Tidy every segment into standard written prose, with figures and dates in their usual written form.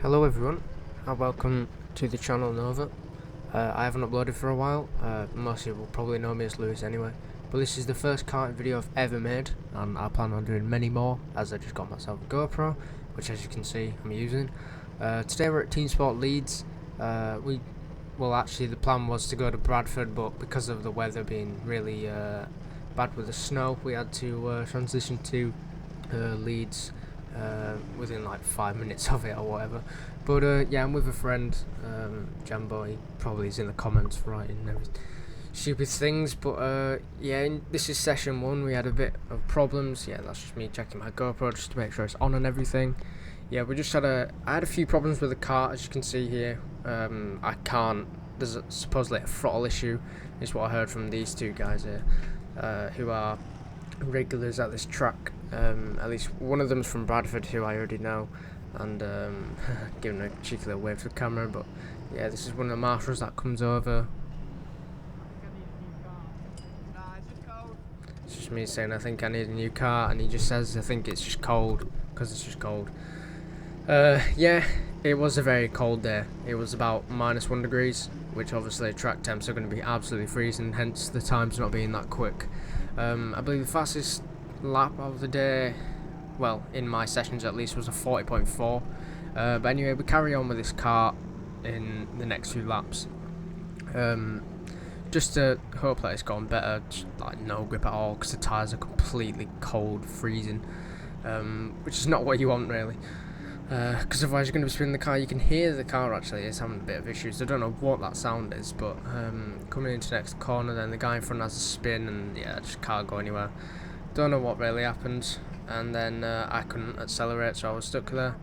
Hello everyone, and welcome to the channel Nova. I haven't uploaded for a while. Most of you will probably know me as Lewis anyway, but this is the first karting video I've ever made, and I plan on doing many more as I just got myself a GoPro, which as you can see I'm using. Today we're at TeamSport Leeds. Actually the plan was to go to Bradford, but because of the weather being really bad with the snow, we had to transition to Leeds within like 5 minutes of it or whatever. But yeah, I'm with a friend, Jambo. He probably is in the comments writing stupid things. But yeah, this is session 1. We had a bit of problems. Yeah, that's just me checking my GoPro just to make sure it's on and everything. Yeah, I had a few problems with the car, as you can see here. There's supposedly a throttle issue, is what I heard from these two guys here, who are regulars at this track. At least one of them's from Bradford, who I already know, and giving a cheeky little wave to the camera. But yeah, this is one of the marshals that comes over. It's just me saying I think I need a new car, and he just says I think it's just cold, because it's just cold. Yeah, it was a very cold day. It was about -1 degrees, which obviously track temps are going to be absolutely freezing, hence the times not being that quick. I believe the fastest lap of the day, well, in my sessions at least, was a 40.4. But anyway, we carry on with this car in the next few laps. Just to hope that it's gone better, just, like no grip at all, because the tyres are completely cold, freezing, which is not what you want really. Because otherwise you're going to be spinning the car. You can hear the car actually is having a bit of issues. I don't know what that sound is, but coming into the next corner, then the guy in front has a spin, and yeah, just can't go anywhere. Don't know what really happened, and then I couldn't accelerate, so I was stuck there.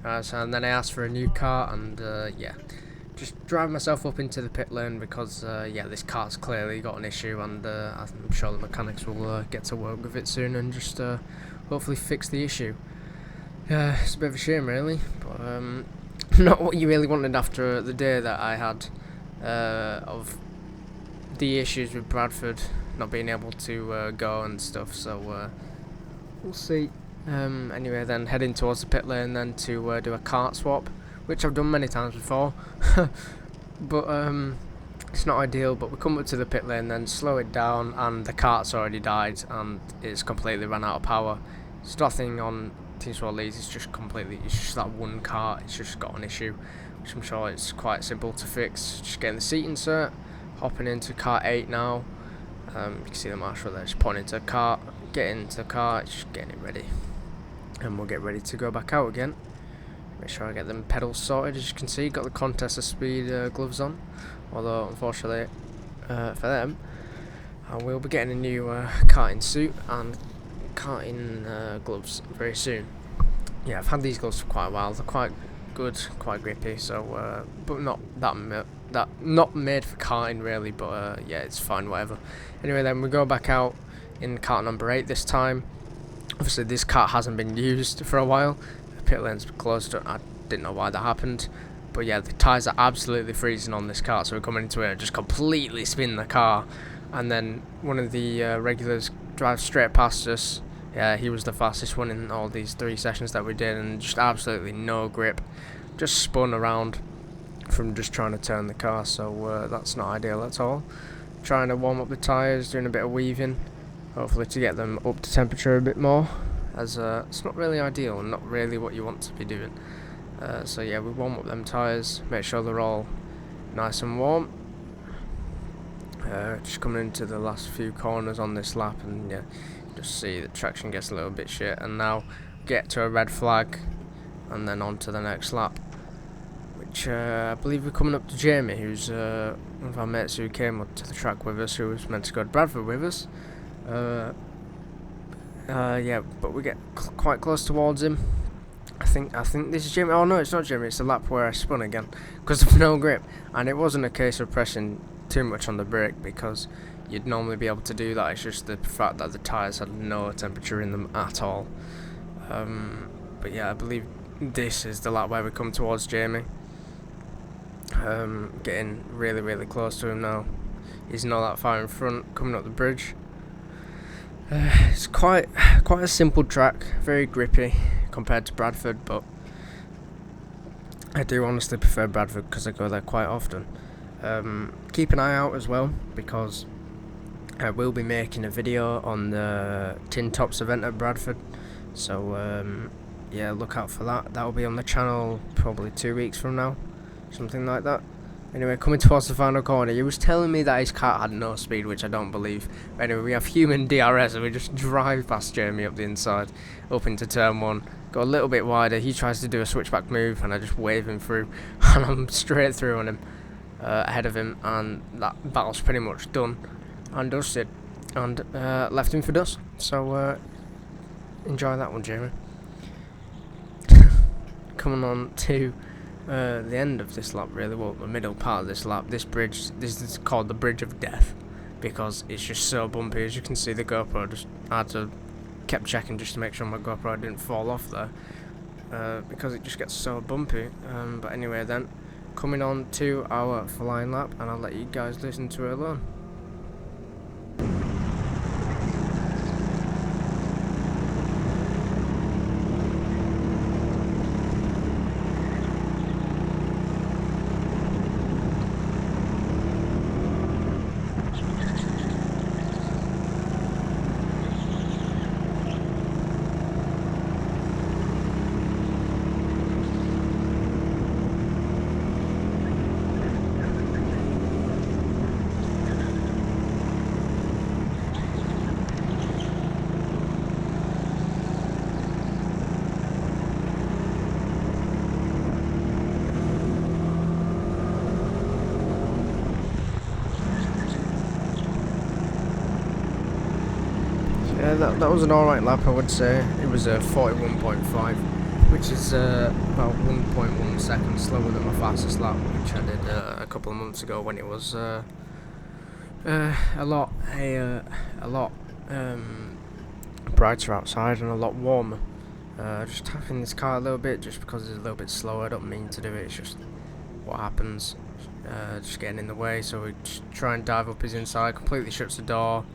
And then I asked for a new car, and yeah, just driving myself up into the pit lane because yeah, this car's clearly got an issue, and I'm sure the mechanics will get to work with it soon and just hopefully fix the issue. Yeah, it's a bit of a shame really, but not what you really wanted after the day that I had of the issues with Bradford not being able to go and stuff, so we'll see. Anyway, then heading towards the pit lane then to do a kart swap, which I've done many times before. But it's not ideal. But we come up to the pit lane, then slow it down, and the kart's already died, and it's completely run out of power. It's nothing on TeamSport Leeds, it's just that one kart, it's just got an issue, which I'm sure it's quite simple to fix. Just getting the seat insert, hopping into kart 8 now. You can see the marshal there, just pointing to the kart, getting into the car, just getting it ready. And we'll get ready to go back out again. Make sure I get them pedals sorted. As you can see, got the contest of speed gloves on, although unfortunately for them I will be getting a new karting suit and karting gloves very soon. Yeah, I've had these gloves for quite a while. They're quite good, quite grippy, so but not not made for karting really, but yeah, it's fine, whatever. Anyway, then we go back out in kart number 8 this time. Obviously this kart hasn't been used for a while. The pit lane's closed. I didn't know why that happened, but yeah, the tyres are absolutely freezing on this kart, so we're coming into it and just completely spin the car, and then one of the regulars drives straight past us. Yeah, he was the fastest one in all these 3 sessions that we did, and just absolutely no grip, just spun around from just trying to turn the car, so that's not ideal at all. Trying to warm up the tyres, doing a bit of weaving, hopefully to get them up to temperature a bit more, as it's not really ideal and not really what you want to be doing. So yeah, we warm up them tyres, make sure they're all nice and warm. Just coming into the last few corners on this lap, and yeah, just see the traction gets a little bit shit, and now get to a red flag and then on to the next lap, which I believe we're coming up to Jamie, who's one of our mates who came up to the track with us, who was meant to go to Bradford with us. Yeah, but we get quite close towards him. I think this is Jamie. Oh no, it's not Jamie. It's the lap where I spun again because of no grip, and it wasn't a case of pressing too much on the brake, because you'd normally be able to do that. It's just the fact that the tyres had no temperature in them at all. But yeah, I believe this is the lap where we come towards Jamie. Getting really close to him now. He's not that far in front, coming up the bridge. It's quite a simple track, very grippy compared to Bradford, but I do honestly prefer Bradford because I go there quite often. Keep an eye out as well, because I will be making a video on the Tin Tops event at Bradford, so yeah, look out for that. That will be on the channel probably 2 weeks from now, something like that. Anyway, coming towards the final corner, he was telling me that his car had no speed, which I don't believe. But anyway, we have human DRS, and we just drive past Jamie up the inside, up into turn 1. Go a little bit wider, he tries to do a switchback move, and I just wave him through, and I'm straight through on him, ahead of him, and that battle's pretty much done and dusted, and left him for dust. So enjoy that one, Jamie. Coming on to the end of this lap, really, well, the middle part of this lap. This is called the Bridge of Death, because it's just so bumpy. As you can see, the GoPro just kept checking just to make sure my GoPro didn't fall off there, because it just gets so bumpy. But anyway, then coming on to our flying lap, and I'll let you guys listen to it alone. Yeah, that was an alright lap, I would say. It was a 41.5, which is about 1.1 seconds slower than my fastest lap, which I did a couple of months ago when it was a lot brighter outside and a lot warmer. Just tapping this car a little bit just because it's a little bit slower. I don't mean to do it, it's just what happens. Just getting in the way, so we just try and dive up his inside, completely shuts the door.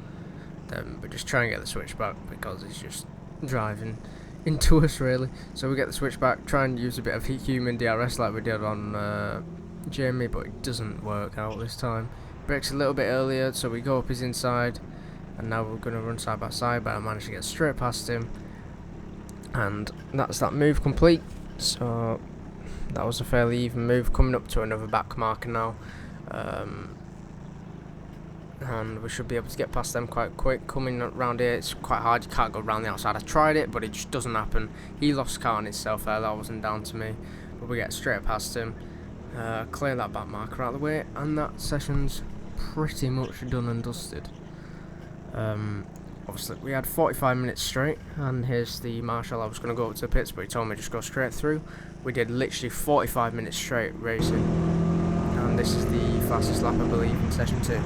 But just try and get the switchback because he's just driving into us, really. So we get the switchback, try and use a bit of human DRS like we did on Jamie, but it doesn't work out this time. Brakes a little bit earlier, so we go up his inside, and now we're going to run side by side, but I managed to get straight past him, and that's that move complete. So that was a fairly even move, coming up to another back marker now. And we should be able to get past them quite quick. Coming around here, it's quite hard, you can't go around the outside. I tried it, but it just doesn't happen. He lost car on himself there, that wasn't down to me. But we get straight past him, clear that back marker out of the way, and that session's pretty much done and dusted. Obviously, we had 45 minutes straight, and here's the marshal. I was going to go up to the pits, but he told me just go straight through. We did literally 45 minutes straight racing, and this is the fastest lap, I believe, in session 2.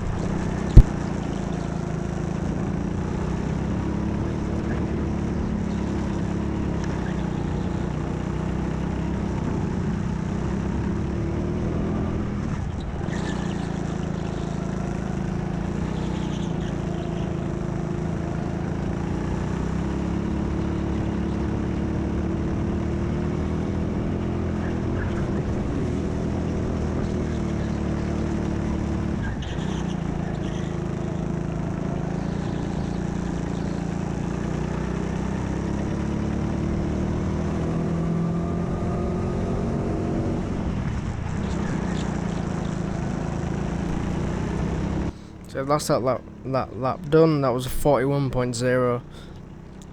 So that's that lap done. That was a 41.0,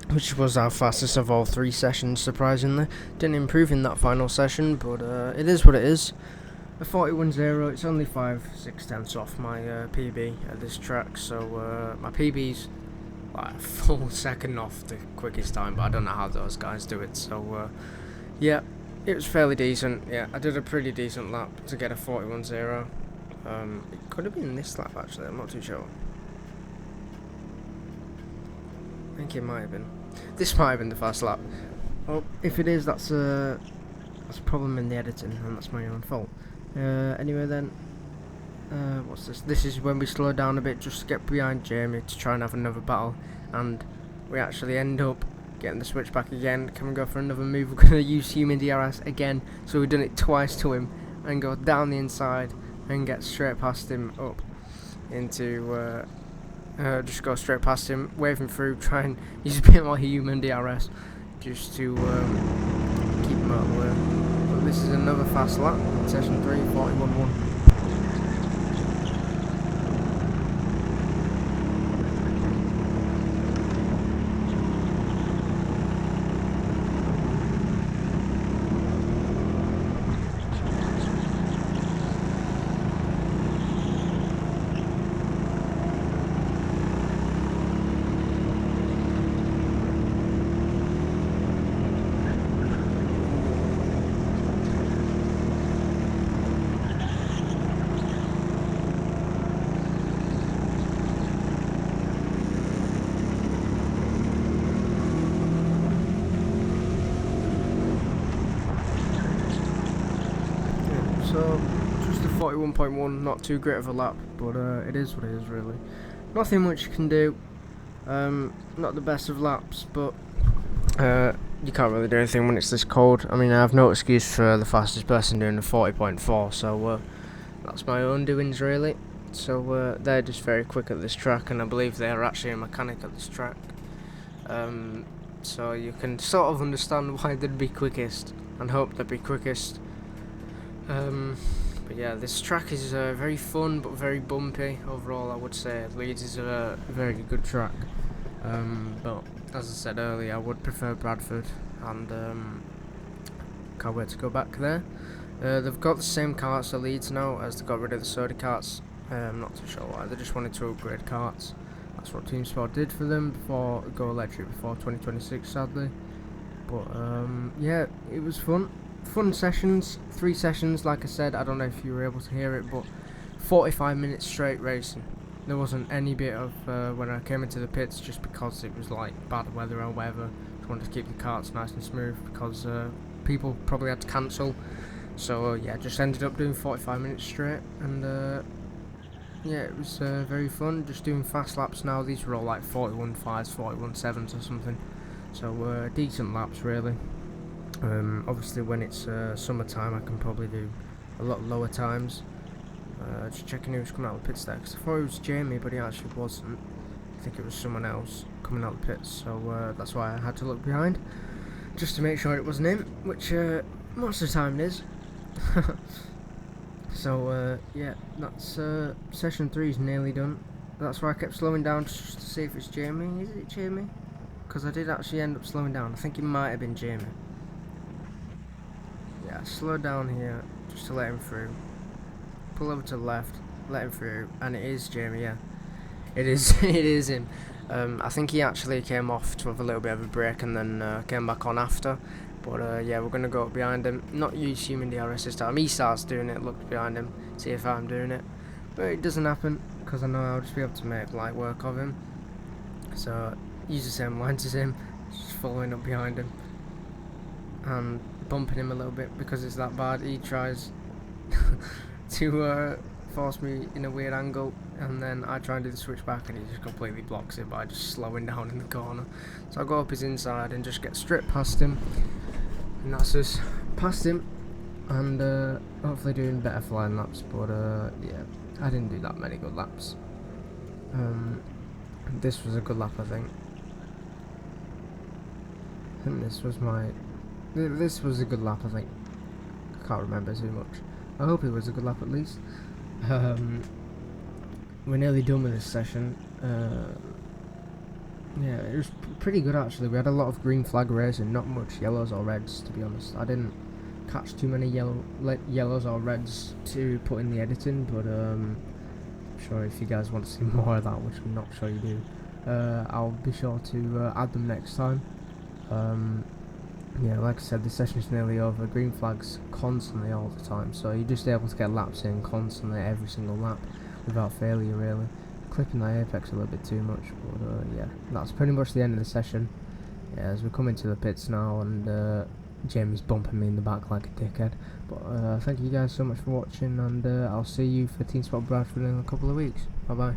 which was our fastest of all 3 sessions, surprisingly. Didn't improve in that final session, but it is what it is. A 41.0, it's only 5/6 off my PB at this track, so my PB's like a full second off the quickest time, but I don't know how those guys do it, so yeah, it was fairly decent. Yeah, I did a pretty decent lap to get a 41.0. It could have been this lap actually, I'm not too sure. I think it might have been. This might have been the fast lap. Well, if it is, that's a problem in the editing, and that's my own fault. Anyway then, what's this? This is when we slow down a bit just to get behind Jamie to try and have another battle. and we actually end up getting the switch back again. Can we go for another move? We're going to use human DRS again, so we've done it twice to him, and go down the inside and get straight past him up into just go straight past him, wave him through, try and use a bit more human DRS just to keep him out of the way. But this is another fast lap, session 3, 41.1. So, just a 41.1, not too great of a lap, but it is what it is really. Nothing much you can do, not the best of laps, but you can't really do anything when it's this cold. I mean, I have no excuse for the fastest person doing a 40.4, so that's my own doings really. So they're just very quick at this track, and I believe they're actually a mechanic at this track. So you can sort of understand why they'd be quickest, and hope they'd be quickest. But yeah, this track is very fun but very bumpy overall. I would say Leeds is a very good track, but as I said earlier, I would prefer Bradford, and can't wait to go back there. They've got the same carts at Leeds now as they got rid of the soda carts. I'm not too sure why, they just wanted to upgrade carts. That's what TeamSport did for them before go electric before 2026 sadly. But yeah, it was fun sessions, 3 sessions like I said. I don't know if you were able to hear it, but 45 minutes straight racing. There wasn't any bit of when I came into the pits, just because it was like bad weather or whatever. Just wanted to keep the carts nice and smooth because people probably had to cancel. So yeah, just ended up doing 45 minutes straight, and yeah, it was very fun just doing fast laps now. These were all like 41.5s, 41.7s or something, so decent laps really. Obviously when it's summertime I can probably do a lot lower times. Just checking who was coming out of the pits there, because I thought it was Jamie, but he actually wasn't. I think it was someone else coming out of the pits, so that's why I had to look behind, just to make sure it wasn't him, which most of the time it is. So yeah, that's session 3 is nearly done. That's why I kept slowing down just to see if it's Jamie. Is it Jamie? Because I did actually end up slowing down. I think it might have been Jamie. Yeah, slow down here just to let him through. Pull over to the left, let him through, and it is Jamie. Yeah, it is. It is him. I think he actually came off to have a little bit of a break and then came back on after. But yeah, we're gonna go up behind him. Not use human DRS this time. He starts doing it. Look behind him, see if I'm doing it. But it doesn't happen because I know I'll just be able to make light work of him. So use the same lines as him, just following up behind him and bumping him a little bit because it's that bad. He tries to force me in a weird angle, and then I try and do the switch back, and he just completely blocks it by just slowing down in the corner. So I go up his inside and just get straight past him, and that's just past him, and hopefully doing better flying laps. But yeah, I didn't do that many good laps. This was a good lap, I think. This was a good lap, I think. I can't remember too much. I hope it was a good lap at least. We're nearly done with this session. Yeah, it was pretty good actually. We had a lot of green flag racing, not much yellows or reds, to be honest. I didn't catch too many yellows or reds to put in the editing, but I'm sure if you guys want to see more of that, which I'm not sure you do, I'll be sure to add them next time. Yeah, like I said, the session's nearly over. Green flags constantly all the time, so you're just able to get laps in constantly every single lap without failure really. Clipping that apex a little bit too much, but yeah, that's pretty much the end of the session. Yeah, as we're coming to the pits now, and Jamie's bumping me in the back like a dickhead. But thank you guys so much for watching, and I'll see you for TeamSport Bradford in a couple of weeks. Bye bye.